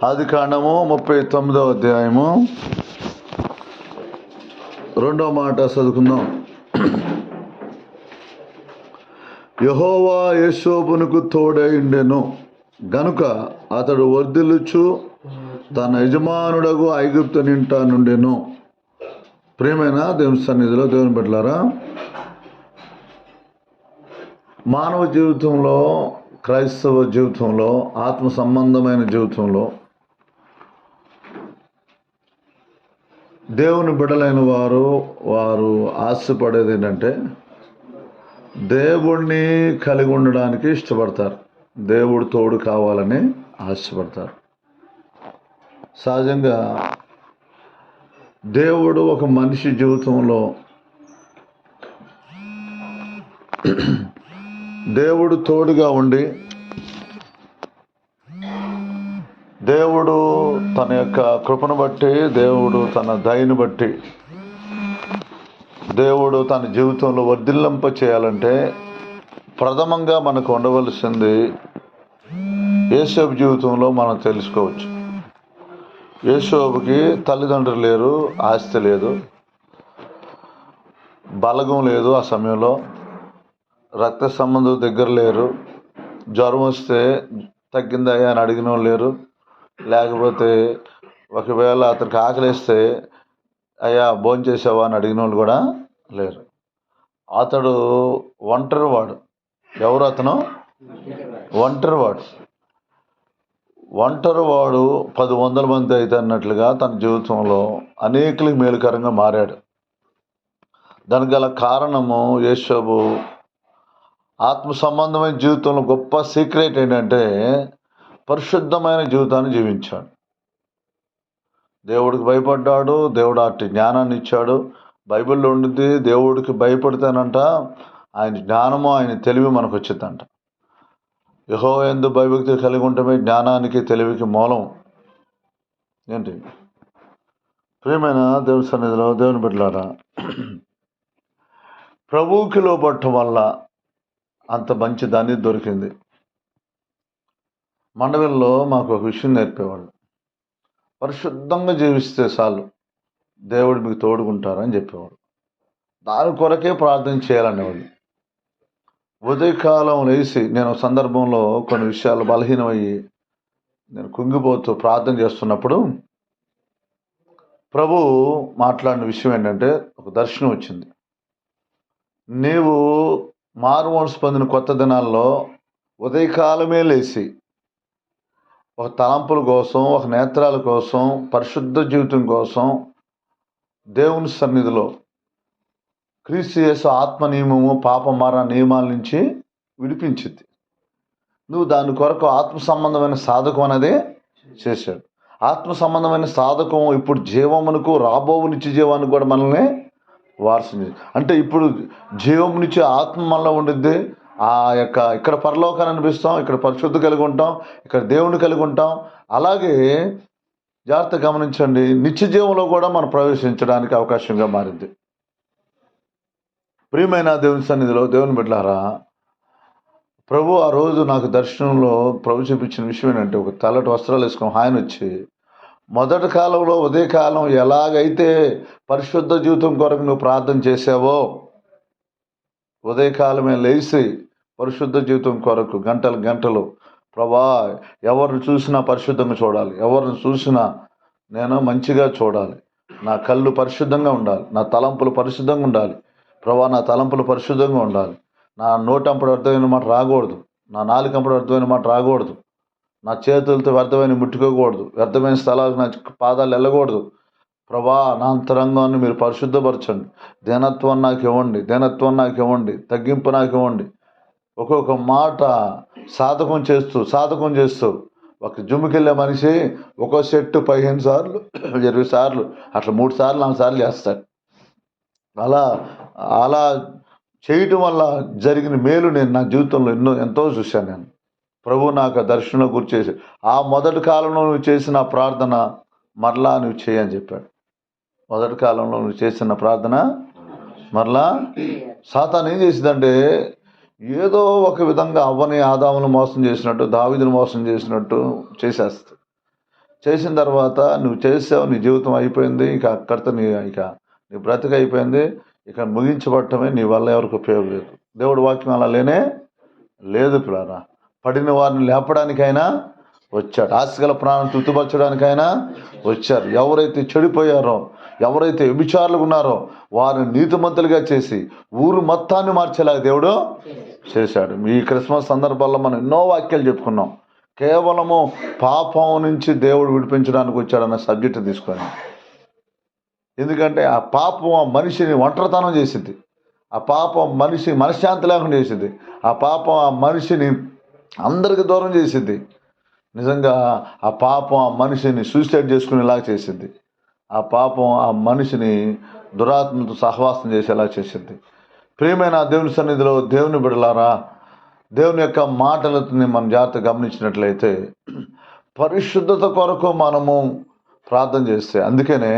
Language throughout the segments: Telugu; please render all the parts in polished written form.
ఆదికాండము 39వ అధ్యాయము 2వ మాట చదువుకుందాం. యెహోవా యోసేపునకు తోడై ఉండెను గనుక అతడు వర్ధిల్లుచు తన యజమానుడగు ఐగుప్తు నింట నుండెను. ప్రియమైన దేవుని సన్నిధిలో దేవుని బిడ్డలారా, మానవ జీవితంలో, క్రైస్తవ జీవితంలో, ఆత్మ సంబంధమైన జీవితంలో దేవుని బిడ్డలైన వారు ఆశపడేది ఏంటంటే దేవుణ్ణి కలిగి ఉండడానికి ఇష్టపడతారు. దేవుడు తోడు కావాలని ఆశపడతారు. సహజంగా దేవుడు ఒక మనిషి జీవితంలో దేవుడు తోడుగా ఉండి, దేవుడు తన యొక్క కృపను బట్టి, దేవుడు తన దయను బట్టి, దేవుడు తన జీవితంలో వర్ధిల్లింప చేయాలంటే ప్రథమంగా మనకు ఉండవలసింది యోసేపు జీవితంలో మనం తెలుసుకోవచ్చు. యోసేపుకి తల్లిదండ్రులు లేరు, ఆస్తి లేదు, బలగం లేదు, ఆ సమయంలో రక్త సంబంధం దగ్గర లేరు, జ్వరం వస్తే తగ్గిందయ్యా అని అడిగిన వాళ్ళు లేరు, లేకపోతే ఒకవేళ అతనికి ఆకలిస్తే అయ్యా భోంచేసావా అని అడిగిన వాళ్ళు కూడా లేరు. అతడు ఒంటరివాడు. ఎవరు అతను? ఒంటరివాడు. 10,100 మంది అయితే అన్నట్లుగా తన జీవితంలో అనేకులకు మేలుకరంగా మారాడు. దానికి గల కారణము యోసేపు ఆత్మ సంబంధమైన జీవితంలో గొప్ప సీక్రెట్ ఏంటంటే పరిశుద్ధమైన జీవితాన్ని జీవించాడు. దేవుడికి భయపడ్డాడు. దేవుడు అట్టి జ్ఞానాన్ని ఇచ్చాడు. బైబిల్లో ఉండింది, దేవుడికి భయపడితేనంట ఆయన జ్ఞానము, ఆయన తెలివి మనకు వచ్చిందంట. యెహోవా యందు భయభక్తి కలిగి ఉండటమే జ్ఞానానికి, తెలివికి మూలం. ఏంటి ప్రియమైన దేవుని సన్నిధిలో దేవుని బిడ్డలారా, ప్రభువుకి లోబడటం వల్ల అంత మంచి దాన్ని దొరికింది. మండలంలో మాకు ఒక విషయం నేర్పేవాళ్ళు. పరిశుద్ధంగా జీవిస్తే చాలు, దేవుడు మీకు తోడుకుంటారని చెప్పేవాడు. దాని కొరకే ప్రార్థన చేయాలనేవాళ్ళు. ఉదయకాలం లేచి నేను సందర్భంలో కొన్ని విషయాలు బలహీనమయ్యి నేను కుంగిపోతూ ప్రార్థన చేస్తున్నప్పుడు ప్రభు మాట్లాడిన విషయం ఏంటంటే, ఒక దర్శనం వచ్చింది. నీవు మారుమనసు పొందిన కొత్త దినాల్లో ఉదయకాలమే లేచి ఒక తలంపుల కోసం, ఒక నేత్రాల కోసం, పరిశుద్ధ జీవితం కోసం దేవుని సన్నిధిలో క్రీస్తు యేసు ఆత్మ నియమము, పాప మరణ నియమాల నుంచి విడిపించింది. నువ్వు దాని కొరకు ఆత్మ సంబంధమైన సాధకం అనేది చేశాడు. ఆత్మ సంబంధమైన సాధకం ఇప్పుడు జీవమునకు, రాబోవు నిత్య జీవానికి కూడా మనల్ని వారసం. అంటే ఇప్పుడు జీవమునిచ్చే ఆత్మ మనలో ఉండిద్ది. ఆ యొక్క ఇక్కడ పరలోకాన్ని అనిపిస్తాం, ఇక్కడ పరిశుద్ధ కలిగి ఉంటాం, ఇక్కడ దేవుని కలిగి ఉంటాం. అలాగే జాగ్రత్త గమనించండి, నిత్య జీవంలో కూడా మనం ప్రవేశించడానికి అవకాశంగా మారింది. ప్రియమైన దేవుని సన్నిధిలో దేవుని బిడ్డలారా, ప్రభు ఆ రోజు నాకు దర్శనంలో ప్రభు చూపించిన విషయం ఏంటంటే, ఒక తెల్లటి వస్త్రాలు వేసుకుని ఆయన వచ్చి, మొదటి కాలంలో ఉదయకాలం ఎలాగైతే పరిశుద్ధ జీవితం కొరకు నువ్వు ప్రార్థన చేసావో, ఉదయకాలమే లేచి పరిశుద్ధ జీవితం కొరకు గంటలు ప్రభా ఎవరిని చూసినా పరిశుద్ధంగా చూడాలి, ఎవరిని చూసినా నేను మంచిగా చూడాలి, నా కళ్ళు పరిశుద్ధంగా ఉండాలి, నా తలంపులు పరిశుద్ధంగా ఉండాలి, ప్రభా నా తలంపులు పరిశుద్ధంగా ఉండాలి, నా నోటంపడు అర్థమైన మాట రాకూడదు, నా నాలుకంపడు అర్థమైన మాట రాకూడదు, నా చేతులతో వ్యర్థమైన ముట్టుకోకూడదు, వ్యర్థమైన స్థలాలకు నా పాదాలు వెళ్ళకూడదు. ప్రభా నా అంతరంగాన్ని మీరు పరిశుద్ధపరచండి, దీనత్వం నాకు ఇవ్వండి, తగ్గింపు నాకు ఇవ్వండి. ఒక్కొక్క మాట సాధకం చేస్తూ ఒక జిమ్కి మనిషి ఒక్కో సెట్టు 15 సార్లు 20 సార్లు అట్లా 3 సార్లు 4 సార్లు చేస్తాడు. అలా చేయటం వల్ల జరిగిన మేలు నేను నా జీవితంలో ఎంతో చూశాను. నేను ప్రభు నాకు దర్శనం గురి చేసి, ఆ మొదటి కాలంలో నువ్వు చేసిన ప్రార్థన మరలా నువ్వు చేయని చెప్పాడు. మొదటి కాలంలో నువ్వు చేసిన ప్రార్థన మరలా. సాతాను ఏం చేసిందంటే, ఏదో ఒక విధంగా అవ్వని ఆదామును మోసం చేసినట్టు, దావీదును మోసం చేసినట్టు చేసేస్తుంది. చేసిన తర్వాత నువ్వు చేసావు, నీ జీవితం అయిపోయింది, ఇక అక్కడితో నీ బ్రతిక అయిపోయింది, ఇక ముగించబడటమే, నీ వల్ల ఎవరికి ఉపయోగం లేదు. దేవుడి వాక్యం అలా లేదు పిల్లరా. పడిన వారిని లేపడానికైనా వచ్చాడు, ఆశగల ప్రాణం తుత్తుపరచడానికైనా వచ్చారు. ఎవరైతే చెడిపోయారో, ఎవరైతే వ్యభిచారులు ఉన్నారో వారిని నీతిమంతులుగా చేసి ఊరు మొత్తాన్ని మార్చేలాగా దేవుడు చేశాడు. ఈ క్రిస్మస్ సందర్భాల్లో మనం ఎన్నో వాక్యాలు చెప్పుకున్నాం. కేవలము పాపం నుంచి దేవుడు విడిపించడానికి వచ్చాడన్న సబ్జెక్టు తీసుకొని. ఎందుకంటే ఆ పాపం ఆ మనిషిని ఒంటరితనం చేసింది, ఆ పాపం మనిషి మనశ్శాంతి లేకుండా చేసింది, ఆ పాపం ఆ మనిషిని అందరికి దూరం చేసింది. నిజంగా ఆ పాపం ఆ మనిషిని సూసైడ్ చేసుకునేలా చేసింది. ఆ పాపం ఆ మనిషిని దురాత్మతో సహవాసం చేసేలా చేసింది. ప్రియమైన దేవుని సన్నిధిలో దేవుని బిడలారా, దేవుని యొక్క మాటలని మనం జాగ్రత్తగా గమనించినట్లయితే పరిశుద్ధత కొరకు మనము ప్రార్థన చేస్తే, అందుకనే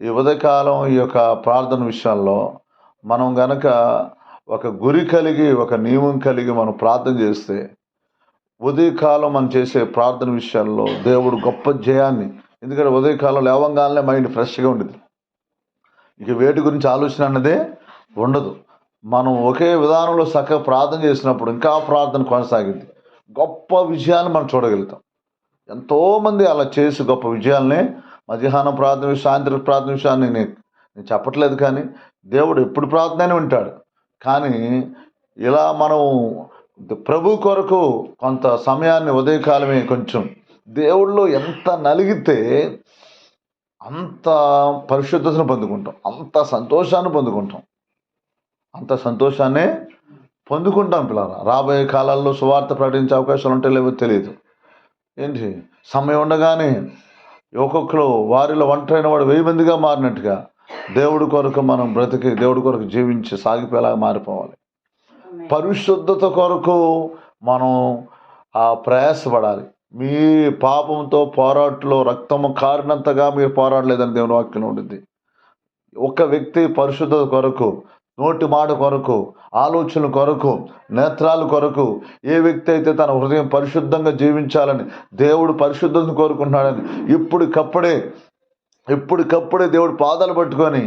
ఈ ఉదయకాలం ఈ యొక్క ప్రార్థన విషయాల్లో మనం గనక ఒక గురి కలిగి, ఒక నియమం కలిగి మనం ప్రార్థన చేస్తే, ఉదయకాలం మనం చేసే ప్రార్థన విషయాల్లో దేవుడు గొప్ప జయాన్ని, ఎందుకంటే ఉదయకాలం లేవంగానే మైండ్ ఫ్రెష్గా ఉండేది, ఇక వేటి గురించి ఆలోచన అన్నదే ఉండదు. మనం ఒకే విధానంలో చక్కగా ప్రార్థన చేసినప్పుడు ఇంకా ప్రార్థన కొనసాగింది, గొప్ప విజయాన్ని మనం చూడగలుగుతాం. ఎంతోమంది అలా చేసి గొప్ప విజయాల్ని, మధ్యాహ్నం ప్రార్థన విషయం, సాయంత్రం ప్రార్థన విషయాన్ని నేను చెప్పట్లేదు, కానీ దేవుడు ఎప్పుడు ప్రార్థన వింటాడు. కానీ ఇలా మనం ప్రభు కొరకు కొంత సమయాన్ని ఉదయకాలమే కొంచెం దేవుళ్ళు ఎంత నలిగితే అంత పరిశుద్ధతను పొందుకుంటాం, అంత సంతోషాన్ని పొందుకుంటాం, అంత సంతోషాన్ని పొందుకుంటాం పిల్లరా. రాబోయే కాలాల్లో సువార్త ప్రకటించే అవకాశాలు ఉంటే లేవో తెలియదు. ఏంటి సమయం ఉండగానే ఒక్కొక్కరు వారిలో ఒంటరైన వాడు 1000 మందిగా మారినట్టుగా దేవుడి కొరకు మనం బ్రతికి, దేవుడి కొరకు జీవించి సాగిపోయేలాగా మారిపోవాలి. పరిశుద్ధత కొరకు మనం ప్రయాసపడాలి. మీ పాపంతో పోరాటంలో రక్తము కారినంతగా మీరు పోరాడలేదని దేవుని వాక్యం ఉంటుంది. ఒక వ్యక్తి పరిశుద్ధత కొరకు, నోటి మాట కొరకు, ఆలోచనల కొరకు, నేత్రాల కొరకు, ఏ వ్యక్తి అయితే తన హృదయం పరిశుద్ధంగా జీవించాలని దేవుడు పరిశుద్ధతను కోరుకుంటున్నాడని ఎప్పటికప్పుడే దేవుడు పాదాలు పట్టుకొని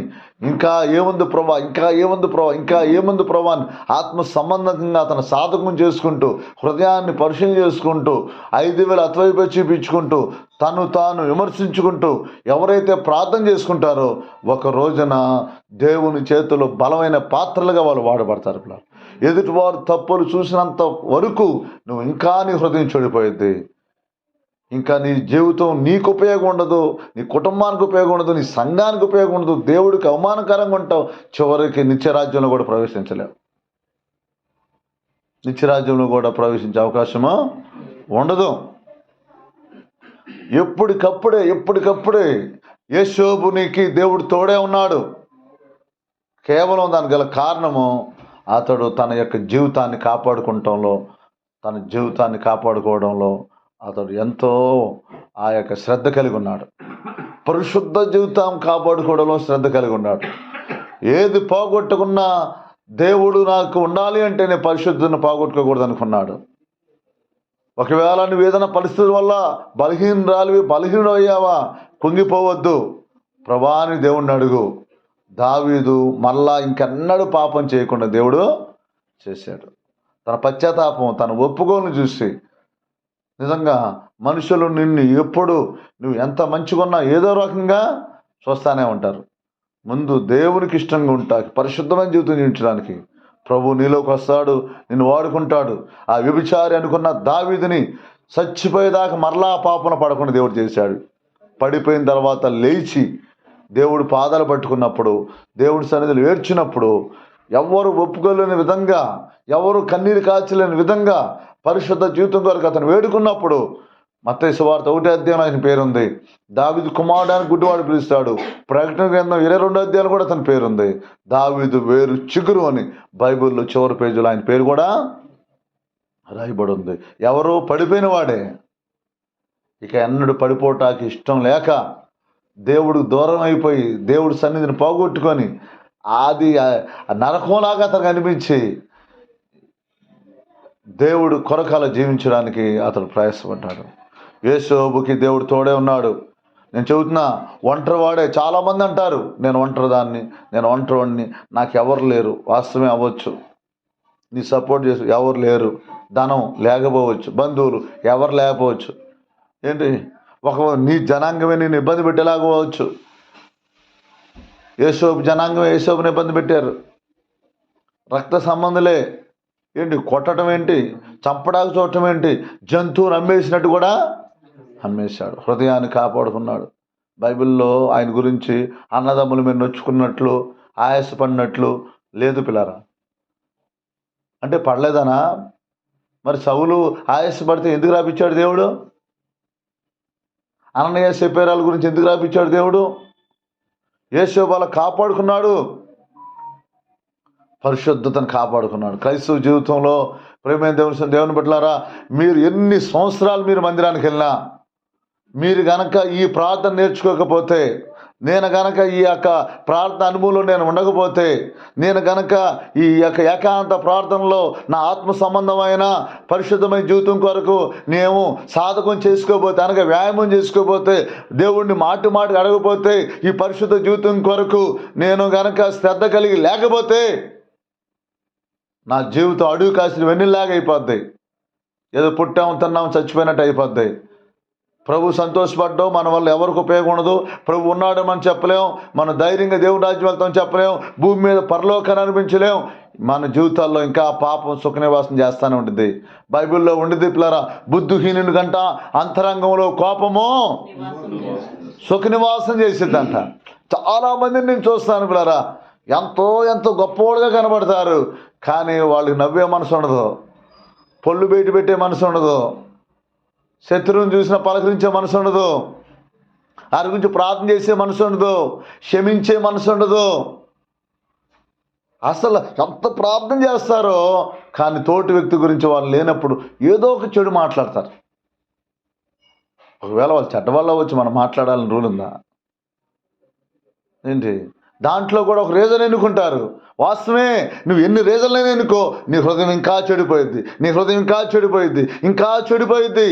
ఇంకా ఏముంది ప్రభా, ఇంకా ఏముంది ప్రభా, ఇంకా ఏముంది ప్రభా అని ఆత్మ సంబంధంగా అతను సాధకం చేసుకుంటూ, హృదయాన్ని పరిశీలన చేసుకుంటూ, 5000 అటువైపు చూపించుకుంటూ, తను తాను విమర్శించుకుంటూ ఎవరైతే ప్రార్థన చేసుకుంటారో ఒక రోజున దేవుని చేతిలో బలమైన పాత్రలుగా వాళ్ళు వాడబడతారు. ఎదుటివారు తప్పులు చూసినంత వరకు నువ్వు ఇంకా నీ హృదయం చెడిపోయింది, ఇంకా నీ జీవితం నీకు ఉపయోగం ఉండదు, నీ కుటుంబానికి ఉపయోగం ఉండదు, నీ సంఘానికి ఉపయోగం ఉండదు, దేవుడికి అవమానకరంగా ఉంటావు. చివరికి నిత్యరాజ్యంలో కూడా ప్రవేశించలేవు, నిత్యరాజ్యంలో కూడా ప్రవేశించే అవకాశము ఉండదు. ఎప్పటికప్పుడే యేషోబునికి దేవుడు తోడే ఉన్నాడు. కేవలం దానికి గల కారణము అతడు తన యొక్క జీవితాన్ని కాపాడుకోవడంలో అతడు ఎంతో ఆ యొక్క శ్రద్ధ కలిగి ఉన్నాడు. పరిశుద్ధ జీవితం కాపాడుకోవడంలో శ్రద్ధ కలిగి ఉన్నాడు. ఏది పోగొట్టుకున్నా దేవుడు నాకు ఉండాలి అంటే నేను పరిశుద్ధతను పోగొట్టుకోకూడదు అనుకున్నాడు. ఒకవేళ నువ్వు ఏదైనా పరిస్థితుల వల్ల బలహీనుడు అయ్యావా, కుంగిపోవద్దు, ప్రభాని దేవుణ్ణి అడుగు. దావీదు మళ్ళా ఇంకెన్నడూ పాపం చేయకుండా దేవుడు చేశాడు. తన పశ్చాత్తాపం, తన ఒప్పుకోలను చూసి నిజంగా మనుషులు నిన్ను ఎప్పుడు నువ్వు ఎంత మంచిగా ఉన్నా ఏదో రకంగా చూస్తూనే ఉంటారు. ముందు దేవునికి ఇష్టంగా ఉంటాకి, పరిశుద్ధమైన జీవితం జీవించడానికి ప్రభు నీలోకి వస్తాడు, నిన్ను వాడుకుంటాడు. ఆ వ్యభిచారి అనుకున్న దావీదుని చచ్చిపోయేదాకా మరలా పాపన పడకుండా దేవుడు చేశాడు. పడిపోయిన తర్వాత లేచి దేవుడు పాదాలు పట్టుకున్నప్పుడు, దేవుడి సన్నిధిలో ఏడ్చినప్పుడు, ఎవరు ఒప్పుకోలేని విధంగా, ఎవరు కన్నీరు కాల్చలేని విధంగా పరిశుద్ధ జీవితం కొరకు అతను వేడుకున్నప్పుడు, మత్తయి సువార్త 1వ అధ్యాయం ఆయన పేరుంది. దావీదు కుమారుడు అని గుడ్డివాడు పిలుస్తాడు. ప్రకటన గ్రంథం 22వ అధ్యాయం కూడా అతని పేరుంది. దావీదు వేరు చిగురు అని బైబిల్లో చివరి పేజీలో ఆయన పేరు కూడా రాయబడి ఉంది. ఎవరో పడిపోయిన వాడే, ఇక ఎన్నడూ పడిపోవటానికి ఇష్టం లేక దేవుడు దూరం అయిపోయి దేవుడి సన్నిధిని పోగొట్టుకొని అది నరకంలాగా అతనికి అనిపించి దేవుడు కొరకాల జీవించడానికి అతడు ప్రయాసపడ్డాడు. యోసేపుకి దేవుడు తోడే ఉన్నాడు. నేను చెబుతున్నా, ఒంటరివాడే. చాలామంది అంటారు నేను ఒంటరిదాన్ని, నేను ఒంటరివాడిని, నాకు ఎవరు లేరు. వాస్తవమే అవ్వచ్చు, నీ సపోర్ట్ చేసి ఎవరు లేరు. ధనం లేకపోవచ్చు, బంధువులు ఎవరు లేకపోవచ్చు. ఏంటి, నీ జనాంగమే నేను ఇబ్బంది పెట్టేలాగవచ్చు. యోసేపు జనాంగం యోసేపుని ఇబ్బంది పెట్టారు. రక్త సంబంధులే. ఏంటి, కొట్టడం ఏంటి, చంపడానికి చూడటం ఏంటి, జంతువుని అమ్మేసినట్టు కూడా అమ్మేశాడు. హృదయాన్ని కాపాడుకున్నాడు. బైబిల్లో ఆయన గురించి అన్నదమ్ముల మీద నొచ్చుకున్నట్లు, ఆయాసపడినట్లు లేదు పిల్లరా. అంటే పడలేదనా? మరి సౌలు ఆయాసపడితే ఎందుకు రాపించాడు దేవుడు? అననీయ సెపేరాల గురించి ఎందుకు రాపించాడు దేవుడు? యోసేపు అలా కాపాడుకున్నాడు, పరిశుద్ధతను కాపాడుకున్నాడు. క్రైస్తవ జీవితంలో ప్రేమైన దేవుని బిడ్డలారా, మీరు ఎన్ని సంవత్సరాలు మీరు మందిరానికి వెళ్ళినా, మీరు గనక ఈ ప్రార్థన నేర్చుకోకపోతే, నేను గనక ఈ యొక్క ప్రార్థన అనుభవంలో నేను ఉండకపోతే, నేను గనక ఈ యొక్క ఏకాంత ప్రార్థనలో నా ఆత్మ సంబంధమైన పరిశుద్ధమైన జీవితం కొరకు నేను సాధకం చేసుకోకపోతే, అనగా వ్యాయామం చేసుకోకపోతే, దేవుణ్ణి మాటి అడగకపోతే, ఈ పరిశుద్ధ జీవితం కొరకు నేను గనక శ్రద్ధ కలిగి లేకపోతే, నా జీవితం అడుగు కాసిన వెన్నెల్లాగా అయిపోద్ది. ఏదో పుట్టాము తిన్నాము చచ్చిపోయినట్టు అయిపోద్ది. ప్రభు సంతోషపడ్డాం, మన వల్ల ఎవరికి ఉపయోగం ఉండదు. ప్రభు ఉన్నాడు మనం చెప్పలేం, మనం ధైర్యంగా దేవుని రాజ్యం వెళ్తాం చెప్పలేం, భూమి మీద పరలోకాన్ని అనిపించలేం. మన జీవితాల్లో ఇంకా పాపం సుఖనివాసం చేస్తూనే ఉంటుంది. బైబిల్లో ఉండిది పిల్లరా, బుద్ధిహీనుని కంట అంతరంగంలో కోపము సుఖనివాసం చేసిద్దంట. చాలామందిని నేను చూస్తాను పిల్లరా, ఎంతో గొప్పవాడుగా కనబడతారు, కానీ వాళ్ళకి నవ్వే మనసు ఉండదు, పొల్లు బయట పెట్టే మనసు ఉండదు, శత్రువుని చూసిన పలకరించే మనసు ఉండదు, వారి గురించి ప్రార్థన చేసే మనసు ఉండదు, క్షమించే మనసు ఉండదు. అసలు ఎంత ప్రార్థన చేస్తారో, కానీ తోటి వ్యక్తి గురించి వాళ్ళు లేనప్పుడు ఏదో ఒక చెడు మాట్లాడతారు. ఒకవేళ వాళ్ళు చెడ్డ వల్ల వచ్చి మనం మాట్లాడాలని రూల్ ఉందా ఏంటి? దాంట్లో కూడా ఒక రీజన్ ఎన్నుకుంటారు. వాస్తవమే, నువ్వు ఎన్ని రీజన్లైనా ఎన్నుకో, నీ హృదయం ఇంకా చెడిపోయిద్ది, నీ హృదయం ఇంకా చెడిపోయిద్ది, ఇంకా చెడిపోయిద్ది.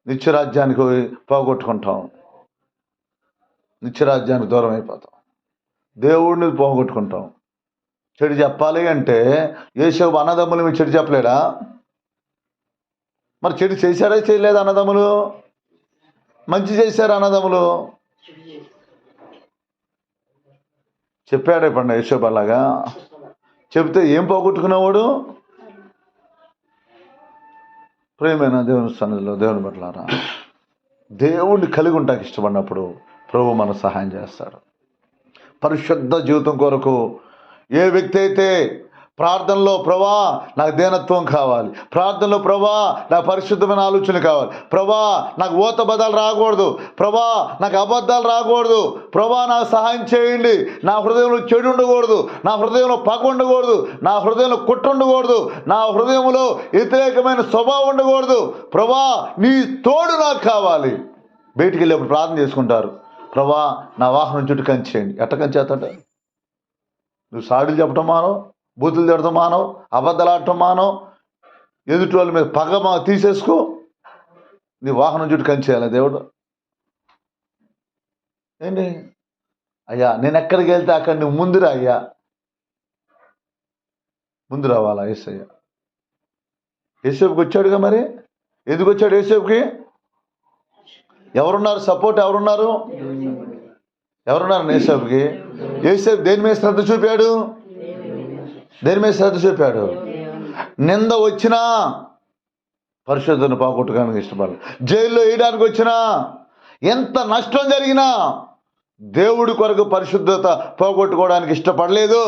నిత్యరాజ్యానికి పోగొట్టుకుంటాం, నిత్యరాజ్యానికి దూరం అయిపోతాం, దేవుడిని పోగొట్టుకుంటాం. చెడు చెప్పాలి అంటే యోసేపు అన్నదమ్ములు మీరు చెడు చెప్పలేడా? మరి చెడు చేశారా చేయలేదు అన్నదమ్ములు? మంచి చేశారు అన్నదమ్ములు. చెప్పాడే పండు యోసేపు అలాగా చెప్తే ఏం పోగొట్టుకునేవాడు? ప్రేమైన దేవుని సన్నిధిలో దేవుని పట్ల దేవుణ్ణి కలిగి ఉంటానికి ఇష్టపడినప్పుడు ప్రభు మనకు సహాయం చేస్తాడు. పరిశుద్ధ జీవితం కొరకు ఏ వ్యక్తి అయితే ప్రార్థనలో ప్రభా నాకు దీనత్వం కావాలి, ప్రార్థనలో ప్రభా నాకు పరిశుద్ధమైన ఆలోచన కావాలి, ప్రభా నాకు ఊత బదాలు రాకూడదు, ప్రభా నాకు అబద్ధాలు రాకూడదు, ప్రభా నాకు సహాయం చేయండి, నా హృదయంలో చెడు ఉండకూడదు, నా హృదయంలో పగ ఉండకూడదు, నా హృదయంలో కుట్ర ఉండకూడదు, నా హృదయంలో వ్యతిరేకమైన స్వభావం ఉండకూడదు, ప్రభా నీ తోడు నాకు కావాలి. బయటికి వెళ్ళేప్పుడు ప్రార్థన చేసుకుంటారు, ప్రభా నా వాహనం చుట్టూ కంచేయండి. ఎట్ట కంచేస్తాట? నువ్వు సాడులు చెప్పటం మానవు, బూతులు తిడటం మానవు, అబద్ధాలు ఆడటం మానవు, ఎదుటి వాళ్ళ మీద పగ తీసేసుకో, నీ వాహనం చుట్టూ కంచేయాలి దేవుడు. ఏంటి అయ్యా, నేను ఎక్కడికి వెళ్తే అక్కడ నువ్వు ముందురా అయ్యా, ముందు రావాలా? యేసయ్య యేసేపుకి వచ్చాడుగా. మరి ఎందుకు వచ్చాడు యేసేపుకి? ఎవరున్నారు సపోర్ట్? ఎవరున్నారు యేసేపుకి? యేసేపు దేని మీద శ్రద్ధ చూపాడు? దేని మీద శ్రద్ధ చూపాడు? నింద వచ్చినా పరిశుద్ధతను పోగొట్టుకోవడానికి ఇష్టపడాలి, జైల్లో వేయడానికి వచ్చినా, ఎంత నష్టం జరిగినా దేవుడి కొరకు పరిశుద్ధత పోగొట్టుకోవడానికి ఇష్టపడలేదు.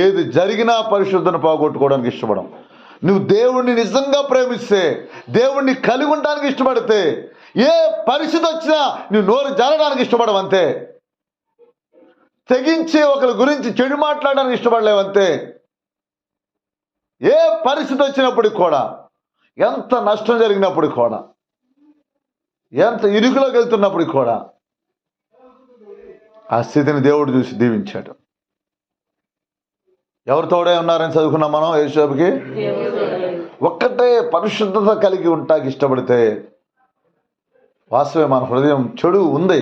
ఏది జరిగినా పరిశుద్ధతను పోగొట్టుకోవడానికి ఇష్టపడం. నువ్వు దేవుణ్ణి నిజంగా ప్రేమిస్తే, దేవుణ్ణి కలిగి ఉండడానికి ఇష్టపడితే, ఏ పరిస్థితి వచ్చినా నువ్వు నోరు జారడానికి ఇష్టపడవంతే, తెగించి ఒకరి గురించి చెడు మాట్లాడడానికి ఇష్టపడలేవంతే. ఏ పరిస్థితి వచ్చినప్పటికి కూడా, ఎంత నష్టం జరిగినప్పటికి కూడా, ఎంత ఇరుకులోకి వెళ్తున్నప్పటికి కూడా ఆ స్థితిని దేవుడు చూసి దీవించాడు. ఎవరు తోడే ఉన్నారని చదువుకున్నాం మనం యేసేపుకి. ఒక్కటే పరిశుద్ధత కలిగి ఉంటాకి ఇష్టపడితే, వాస్తవే మన హృదయం చెడు ఉంది,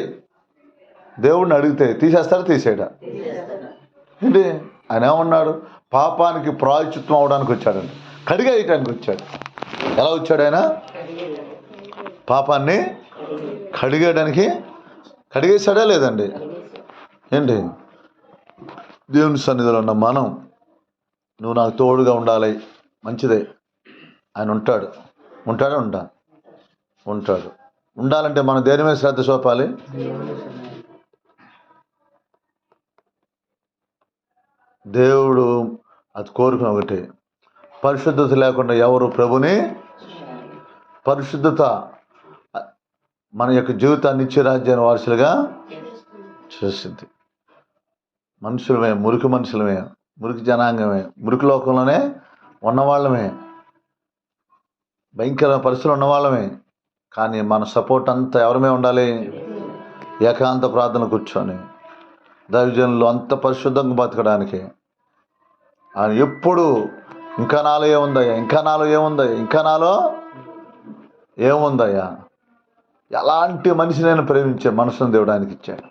దేవుడిని అడిగితే తీసేస్తాడా తీసేయడా? ఏంటి ఆయన ఏమన్నాడు? పాపానికి ప్రాయశ్చిత్తం అవడానికి వచ్చాడండి, కడిగేయటానికి వచ్చాడు. ఎలా వచ్చాడు ఆయన? పాపాన్ని కడిగేయడానికి. కడిగేశాడా లేదండి? ఏంటి దేవుని సన్నిధిలో ఉన్న మనం, నువ్వు నాకు తోడుగా ఉండాలి, మంచిదే. ఆయన ఉంటాడు. ఉంటాడా? ఉంటాడు. ఉండాలంటే మనం దేని మీద శ్రద్ధ చూపాలి? దేవుడు అది కోరుకున్న ఒకటి, పరిశుద్ధత లేకుండా ఎవరు ప్రభుని, పరిశుద్ధత మన యొక్క జీవితాన్ని నిత్యరాజ్యాన్ని వారసులుగా చేసింది. మనుషులమే, మురికి మనుషులమే, మురికి జనాంగమే, మురికి లోకంలోనే ఉన్నవాళ్ళమే, భయంకర పరిస్థితులు ఉన్నవాళ్ళమే. కానీ మన సపోర్ట్ అంతా ఎవరమే ఉండాలి? ఏకాంత ప్రార్థన కూర్చొని దైవజనులు అంత పరిశుద్ధంగా బతకడానికి. ఆయన ఎప్పుడు ఇంకా నాలో ఏముందయ్యా, ఇంకా నాలో ఏముందయ్యా, ఇంకా నాలో ఏముందయ్యా, ఎలాంటి మనిషి నేను ప్రేమించే మనసును దేవుడు ఆయనకి ఇచ్చాడు.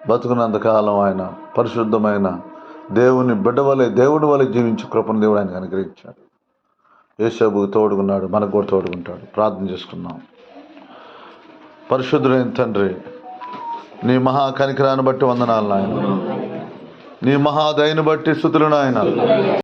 బతుకున్నంతకాలం ఆయన పరిశుద్ధమైన దేవుని బిడ్డ వలె, దేవుడి వలె జీవించి కృపను దేవుడు ఆయనకు అనుగ్రహించాడు. యేసబ్బుకు తోడుకున్నాడు, మనకు కూడా తోడుకుంటాడు. ప్రార్థన చేసుకున్నాం. పరిశుద్ధుడైన తండ్రి, నీ మహా కనికరాన్ని బట్టి వందనాలు నాయన, నీ మహాదయను బట్టి స్తుతులు నాయన.